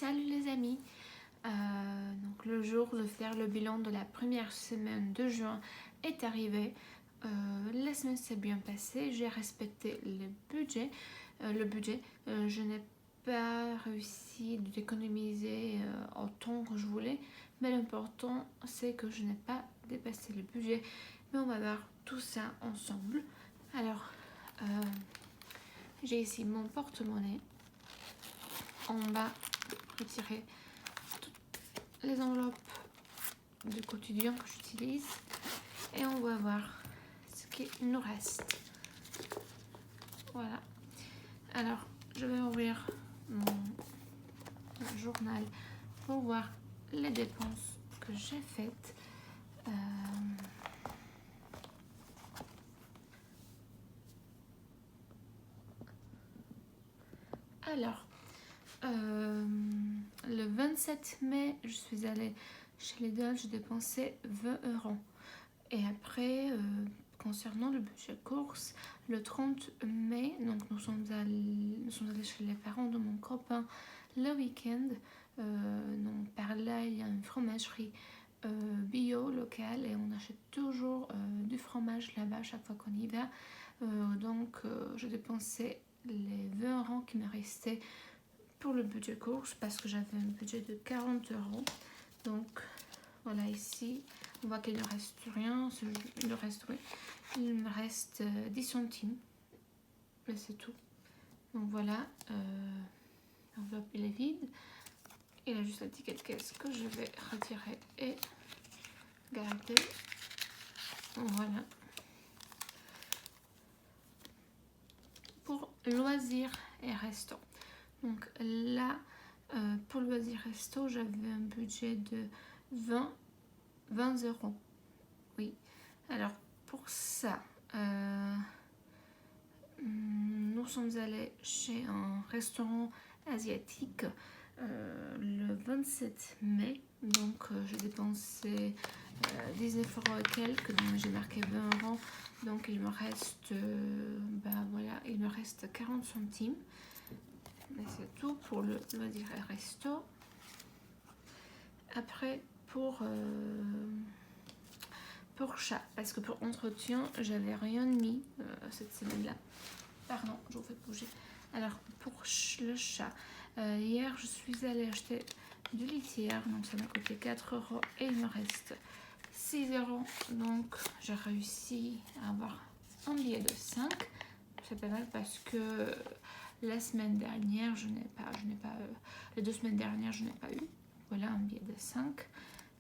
Salut les amis, donc le jour de faire le bilan de la première semaine de juin est arrivé. La semaine s'est bien passée, j'ai respecté le budget. Je n'ai pas réussi d'économiser autant que je voulais, mais l'important c'est que je n'ai pas dépassé le budget. Mais on va voir tout ça ensemble. Alors, j'ai ici mon porte-monnaie. On va retirer toutes les enveloppes du quotidien que j'utilise et on va voir ce qu'il nous reste. Voilà. Alors, je vais ouvrir mon journal pour voir les dépenses que j'ai faites. Alors, le 27 mai, je suis allée chez Lidl, j'ai dépensé 20 €. Et après, concernant le budget course, le 30 mai, donc nous sommes allés chez les parents de mon copain le week-end. Donc par là, il y a une fromagerie bio locale et on achète toujours du fromage là-bas chaque fois qu'on y va. Donc je dépensais les 20 € qui me restaient pour le budget course parce que j'avais un budget de 40 €. Donc voilà, ici on voit qu'il ne reste rien, il me reste 10 centimes, mais c'est tout. Donc voilà, l'enveloppe est vide. Il y a juste la ticket de caisse que je vais retirer et garder. Voilà. Pour loisirs et resto. Donc là, pour loisirs et resto, j'avais un budget de 20 €. Oui. Alors pour ça, nous sommes allés chez un restaurant asiatique le 27 mai. Donc j'ai dépensé 19 € et quelques, donc j'ai marqué 20 €. Donc il me reste, voilà, il me reste 40 centimes. Mais c'est tout pour le loisir et resto. Après pour chat, parce que pour entretien j'avais rien mis cette semaine là. Pardon, je vous fais bouger. Alors pour le chat, hier je suis allée acheter du litière, donc ça m'a coûté 4 € et il me reste 6 €. Donc j'ai réussi à avoir un billet de 5. C'est pas mal parce que la semaine dernière les 2 semaines dernières je n'ai pas eu. Voilà un billet de 5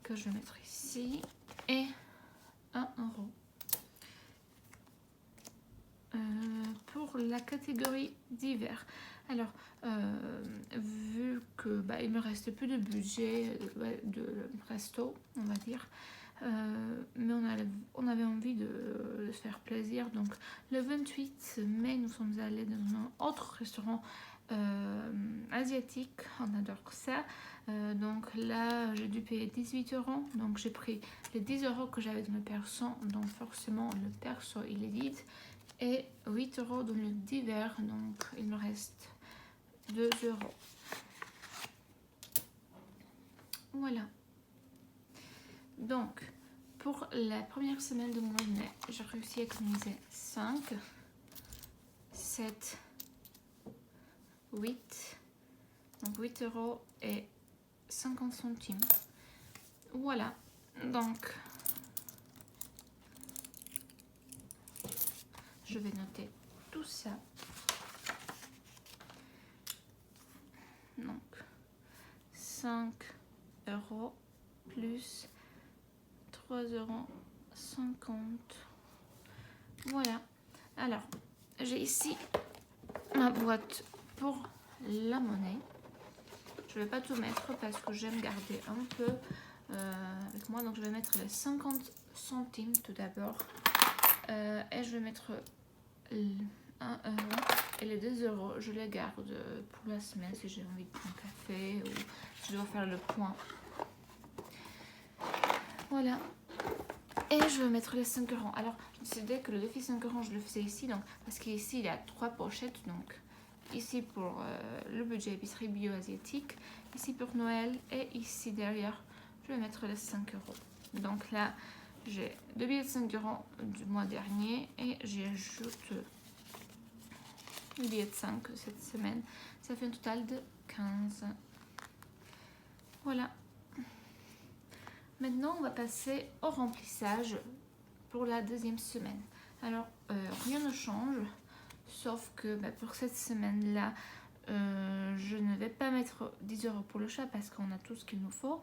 que je vais mettre ici et 1 €. Pour la catégorie d'hiver, alors vu que il me reste plus de budget de resto, on va dire, mais on avait envie de se faire plaisir. Donc le 28 mai, nous sommes allés dans un autre restaurant asiatique, on adore ça. Donc là j'ai dû payer 18 €. Donc j'ai pris les 10 € que j'avais dans le perso, donc forcément le perso il est vide, et 8 € dans le divers, donc il me reste 2 €. Voilà. Donc pour la première semaine de mois de mai, j'ai réussi à économiser 5, 7, 8, donc 8 € et 50 centimes. Voilà, donc je vais noter tout ça. Donc 5 € plus 3,50 €. Voilà. Alors, j'ai ici ma boîte pour la monnaie. Je ne vais pas tout mettre parce que j'aime garder un peu avec moi. Donc, je vais mettre les 50 centimes tout d'abord. Et je vais mettre 1 € et les 2 €, je les garde pour la semaine si j'ai envie de prendre un café ou si je dois faire le point. Voilà. Et je vais mettre les 5 €. Alors, je décidais que le défi 5 € je le faisais ici, donc, parce qu'ici il y a 3 pochettes, donc ici pour le budget épicerie bio-asiatique, ici pour Noël, et ici derrière, je vais mettre les 5 euros. Donc là, j'ai 2 billets de 5 euros du mois dernier et j'ajoute le billet de 5 cette semaine. Ça fait un total de 15. Voilà. Maintenant, on va passer au remplissage pour la deuxième semaine. Alors, rien ne change, sauf que pour cette semaine-là, je ne vais pas mettre 10 euros pour le chat parce qu'on a tout ce qu'il nous faut.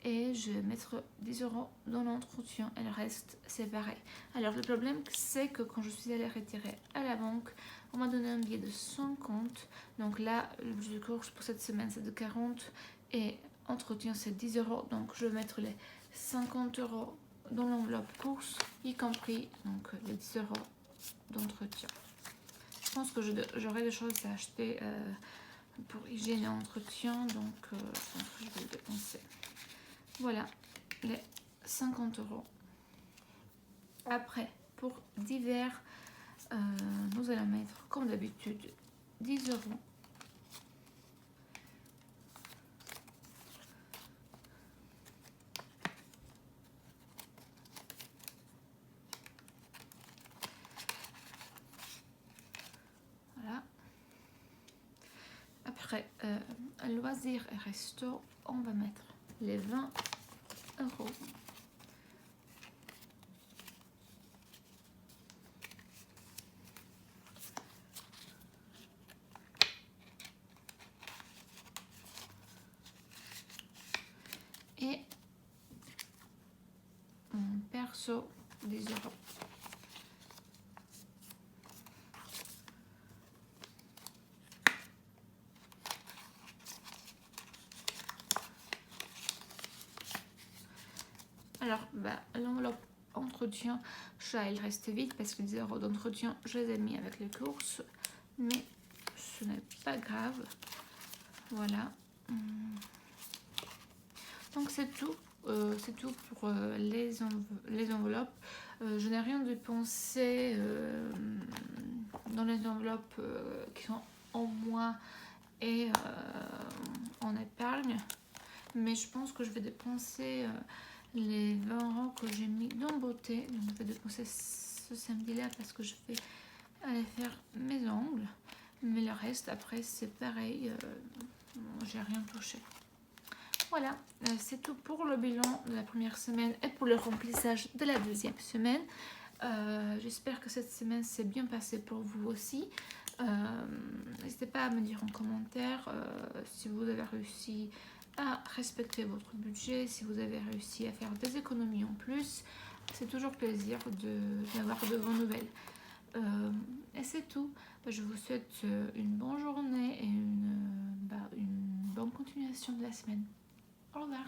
Et je vais mettre 10 euros dans l'entretien et le reste c'est pareil. Alors le problème c'est que quand je suis allée retirer à la banque, on m'a donné un billet de 50. Donc là, le budget de course pour cette semaine c'est de 40 et entretien c'est 10 euros. Donc je vais mettre les 50 euros dans l'enveloppe course, y compris donc les 10 euros d'entretien. Je pense que j'aurai des choses à acheter pour hygiène et entretien, donc je pense que je vais le dépenser. Voilà les 50 euros. Après, pour divers, nous allons mettre comme d'habitude 10 euros. Voilà. Après, loisirs et resto, on va mettre les 20 euros. Et perso, 10 euros. Alors, l'enveloppe entretien, chat, il reste vide parce que 10 euros d'entretien, je les ai mis avec les courses. Mais ce n'est pas grave. Voilà. Donc c'est tout pour les enveloppes. Je n'ai rien dépensé dans les enveloppes qui sont en moins et en épargne. Mais je pense que je vais dépenser les 20 euros que j'ai mis dans beauté. Donc je vais dépenser ce samedi-là parce que je vais aller faire mes ongles. Mais le reste, après, c'est pareil. J'ai rien touché. Voilà, c'est tout pour le bilan de la première semaine et pour le remplissage de la deuxième semaine. J'espère que cette semaine s'est bien passée pour vous aussi. N'hésitez pas à me dire en commentaire si vous avez réussi à respecter votre budget, si vous avez réussi à faire des économies en plus. C'est toujours plaisir d'avoir de vos nouvelles. Et c'est tout. Je vous souhaite une bonne journée et une bonne continuation de la semaine. Au revoir.